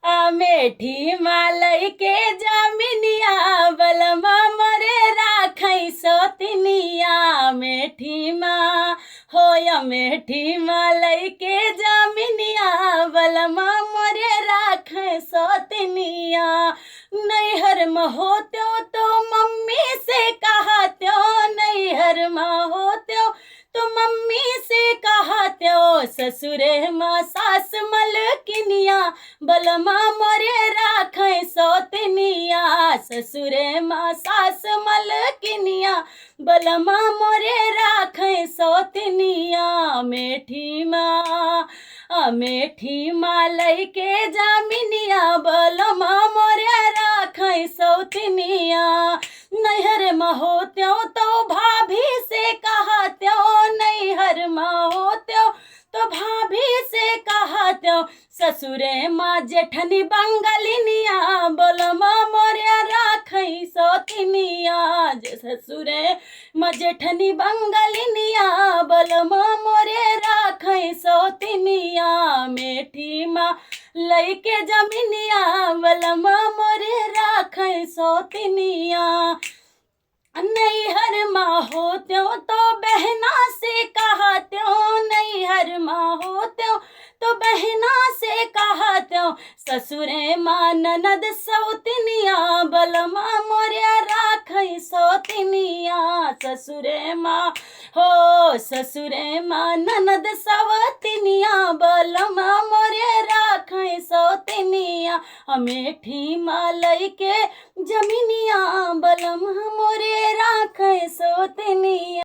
मेठी मालई के जमीनिया बलमा मरे राखै सोतिनिया मेठी माँ होय मेठी मालई के जमीनिया बलमा मरे राखै सोतिनिया नैहर में होत्यो तो मम्मी से कहत्यो नैहर में होत्यो तो मम्मी से कहत्यो ससुरे माँ सास मलकिनिया बलमा मोरे राखै सोतिनिया ससुरे माँ सास मलकिनिया बलमा मोरे राखै सोतिनिया मेठी माँ लई के जमीनिया बलमा मोरे राखै सोतिनिया नैहर में होत्यो तो भाभी से कहत्यो नैहर में होत्यो तो भाभी से कहत्यो ससुरे माँ जेठनी बंगलिनिया बलमा मोरे राखै सोतिनिया ससुरे माँ जेठनी बंगलिनिया बलमा मोरे राखै सोतिनिया मेठी माँ लई के जमीनिया बलमा मोरे राखै सोतिनिया नैहर माँ होत्यो तो बहना से कहत्यो नैहर माँ होत्यो तो बहना से कहत्यो ससुरे माँ ननद सौतिनिया बलमा मोरे राखै सोतिनिया ससुरे माँ हो ससुरे माँ ननद सौतिनिया बलमा मोरे राखै सोतिनिया मेठी माँ लई के जमीनिया बलमा मोरे राखै सोतिनिया।